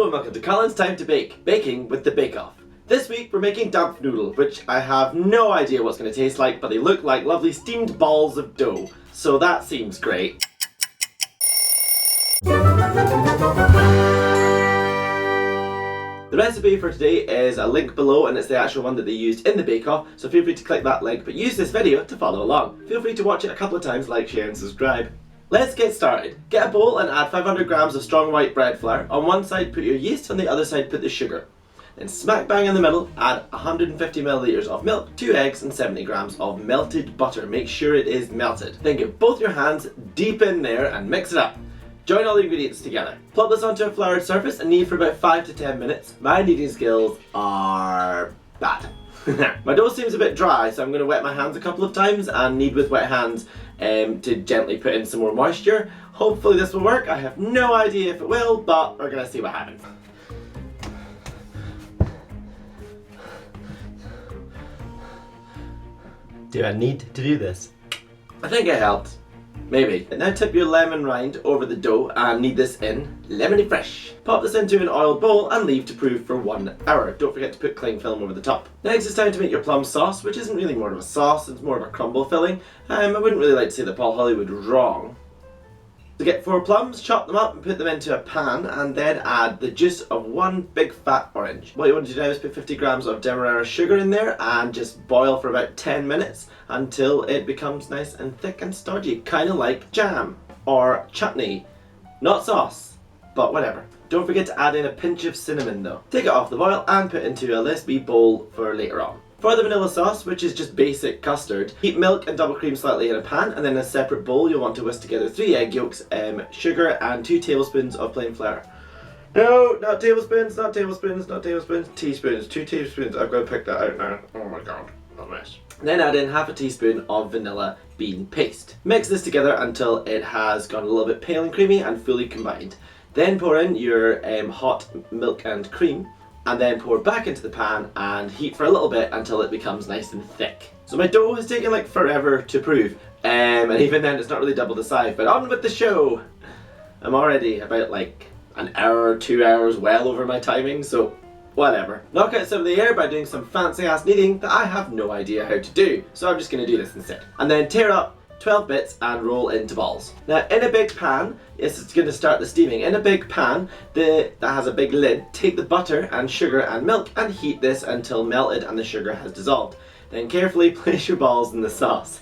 Hello and welcome to Colins Time to Bake, baking with the Bake Off. This week we're making Dampfnudel, which I have no idea what's going to taste like, but they look like lovely steamed balls of dough, so that seems great. The recipe for today is a link below, and it's the actual one that they used in the Bake Off, so feel free to click that link, but use this video to follow along. Feel free to watch it a couple of times, like, share and subscribe. Let's get started. Get a bowl and add 500 grams of strong white bread flour. On one side put your yeast, on the other side put the sugar. Then smack bang in the middle, add 150 milliliters of milk, 2 eggs and 70 grams of melted butter. Make sure it is melted. Then get both your hands deep in there and mix it up. Join all the ingredients together. Plop this onto a floured surface and knead for about 5 to 10 minutes. My kneading skills are bad. My dough seems a bit dry, so I'm going to wet my hands a couple of times and knead with wet hands to gently put in some more moisture. Hopefully this will work. I have no idea if it will, but we're going to see what happens. Do I need to do this? I think it helped. Maybe. And now tip your lemon rind over the dough and knead this in lemony fresh. Pop this into an oiled bowl and leave to prove for 1 hour. Don't forget to put cling film over the top. Next it's time to make your plum sauce, which isn't really more of a sauce, it's more of a crumble filling. I wouldn't really like to say that Paul Hollywood was wrong. To get 4 plums, chop them up and put them into a pan and then add the juice of 1 big fat orange. What you want to do now is put 50 grams of demerara sugar in there and just boil for about 10 minutes until it becomes nice and thick and stodgy, kind of like jam or chutney. Not sauce, but whatever. Don't forget to add in a pinch of cinnamon though. Take it off the boil and put into a recipe bowl for later on. For the vanilla sauce, which is just basic custard, heat milk and double cream slightly in a pan, and then in a separate bowl you'll want to whisk together 3 egg yolks, sugar and 2 tablespoons of plain flour. No, not tablespoons, not tablespoons, not tablespoons, teaspoons, 2 tablespoons. I've got to pick that out now. Oh my god, what a mess. Then add in half a teaspoon of vanilla bean paste. Mix this together until it has gone a little bit pale and creamy and fully combined. Then pour in your hot milk and cream, and then pour back into the pan and heat for a little bit until it becomes nice and thick. So my dough has taken like forever to prove, and even then it's not really double the size, but on with the show! I'm already about like an hour, 2 hours well over my timing, so whatever. Knock out some of the air by doing some fancy ass kneading that I have no idea how to do, so I'm just going to do this instead. And then tear up 12 bits and roll into balls. Now in a big pan, it's going to start the steaming. In a big pan that has a big lid, take the butter and sugar and milk and heat this until melted and the sugar has dissolved. Then carefully place your balls in the sauce.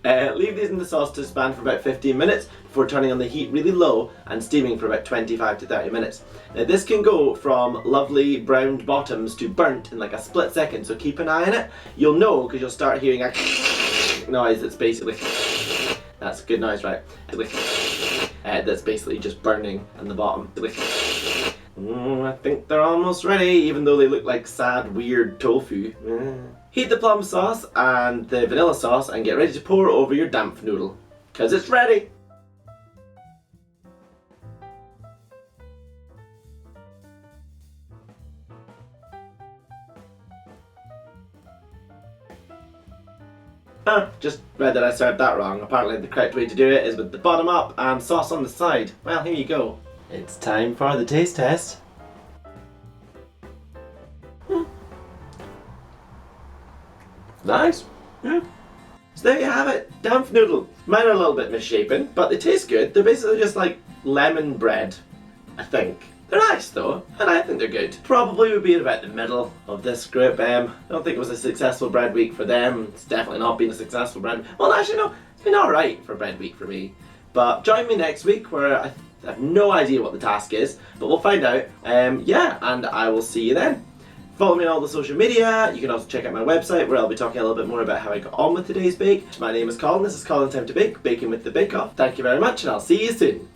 Leave these in the sauce to span for about 15 minutes before turning on the heat really low and steaming for about 25 to 30 minutes. Now this can go from lovely browned bottoms to burnt in like a split second, so keep an eye on it. You'll know because you'll start hearing a noise that's basically, that's a good noise, right? That's basically just burning on the bottom. I think they're almost ready, even though they look like sad, weird tofu. Heat the plum sauce and the vanilla sauce and get ready to pour over your Dampfnudel, because it's ready! Just read that I served that wrong. Apparently the correct way to do it is with the bottom up and sauce on the side. Well, here you go. It's time for the taste test. Nice. Yeah. So there you have it, Dampfnudel. Mine are a little bit misshapen, but they taste good. They're basically just like lemon bread, I think. They're nice though, and I think they're good. Probably would be about the middle of this group. I don't think it was a successful bread week for them. It's definitely not been a successful bread. Well, actually no, it's been alright for bread week for me. But join me next week where I have no idea what the task is, but we'll find out. Yeah, and I will see you then. Follow me on all the social media. You can also check out my website where I'll be talking a little bit more about how I got on with today's bake. My name is Colin, this is Colin Time to Bake, baking with the Bake Off. Thank you very much and I'll see you soon.